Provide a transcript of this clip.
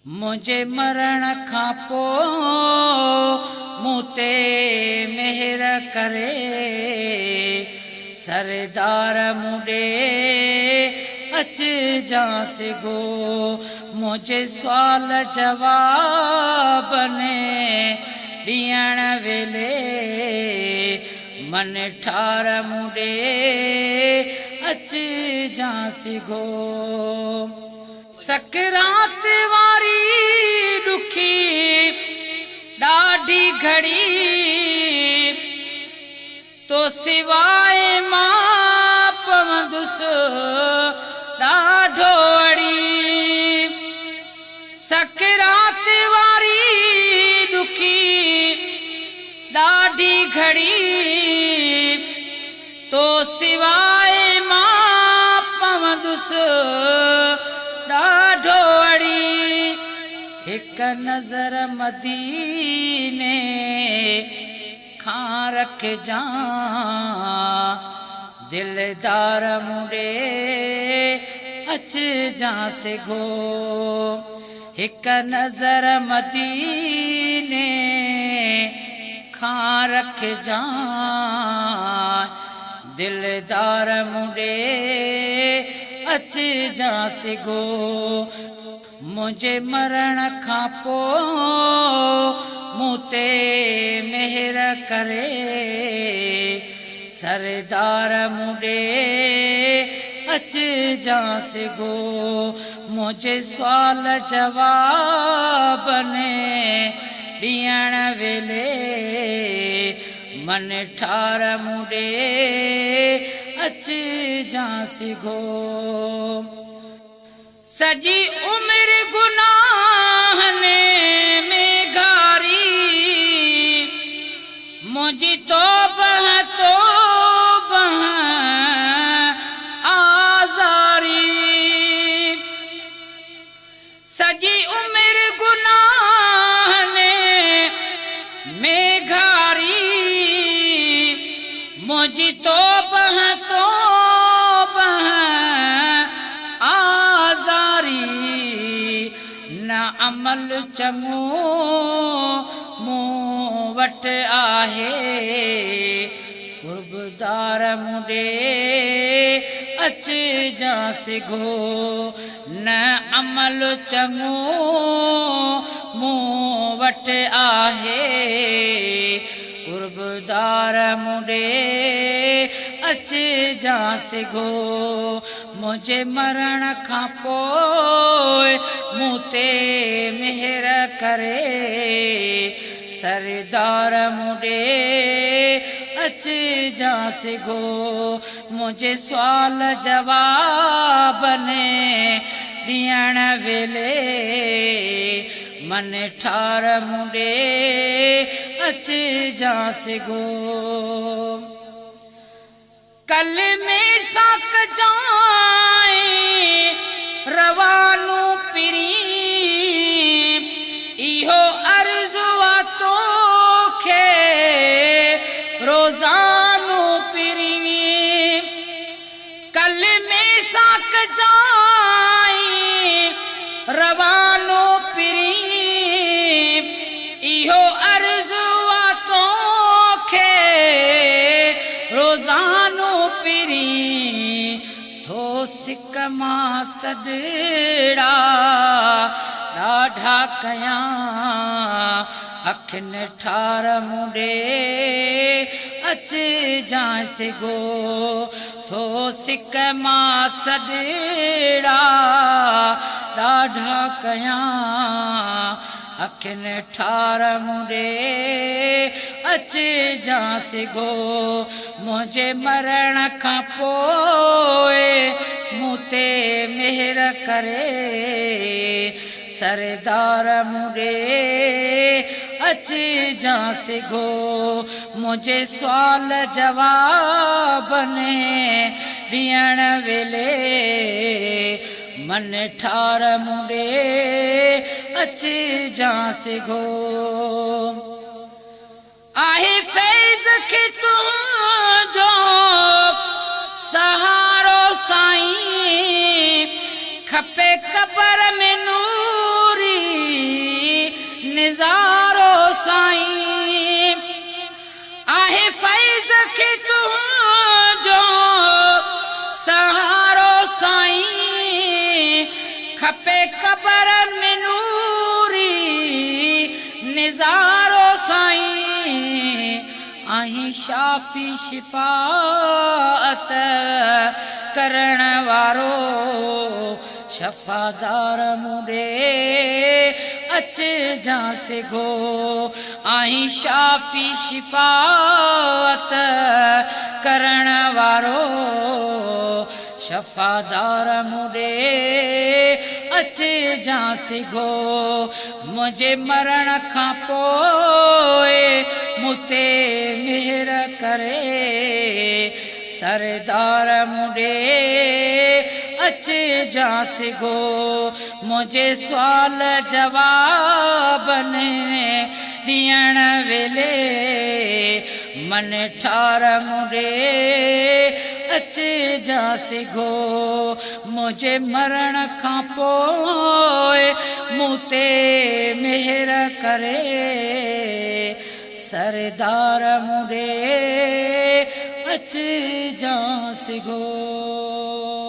मुझे मरण खां पोइ मूं ते मेहर करे सरदार मुडे अच जांसिगो मुझे सवाल जवाब ने ॾियण वेले मन ठार मुडे अच जांसिगो सकरात वारी दुखी ॾाढी घड़ी तो सिवाय मां पवंदुसि ॾाढो अड़ी सकरात वारी दुखी ॾाढी घड़ी तो सिवाय मां पवंदुसि ॾाढो अड़ी हिक नज़र मदीने खां रखजां दिलदार मुडे अच जांसिगो हिक नज़र मदीने खां रखजां दिलदार मुडे अच जांसिगो मुझे मरण खां पोइ मूं ते मेहर करे सरदार मुडे अच जांसिगो मुझे सवाल जवाब ने ॾियण वेले मन ठार मुडे अच जांसिगो सजी उम्र गुनाहने में गारी मुझी तौबह आजारी सजी उम्र गुनाहने में गारी मुझी तौबह अमल चङो मूं वटि आहे कुर्बदार मुडे अच जांसिगो न अमल चङो मूं वटि आहे कुर्बदार मुडे अच जांसिगो मुझे मरण खां पोइ मूं ते मेहर करे सरदार मुडे अच जांसिगो मुझे सवाल जवाब ने ॾियण वेले मन ठार मुडे अच जांसिगो कल में साक जाए रवानू पिरी इहो अर्ज़ु तो खे रोज़ानू पिरी कल में साक जाए रवानू पिरी इहो अर्ज़ु तो खे रोज़ानू थो सिक मां सॾड़ा ॾाढा कयां अखियुनि ठार मुडे अच जांसिगो थो सिक मां सॾड़ा ॾाढा कयां अखियुनि ठार मुडे अच जांसिगो मुझे मरण खां पोइ मूं ते मेहर करे सरदार मुडे अच जांसिगो मुझे सवाल जवाब ने ॾियण वेले मन ठार मुडे अच जांसिगो आहे फैज़ खे तुंहिंजो सहारो साईं खपे कबर में नूरी शाफी शिफाअत करण वारो शफादार मुडे अच जांसे गो आई शाफी शिफाअत करण वारो शफादार मुडे अच जांसे गो मुझे मरण खां पोए मुते मेहर करे सरदार मुडे अच जांसे गो मुझे सवाल जवाब ने दियण वेले मन ठार मुडे अच जांसे गो मुझे मरण खां पोए मुते मेहर करे सरदार मुडे अच जांसे गो।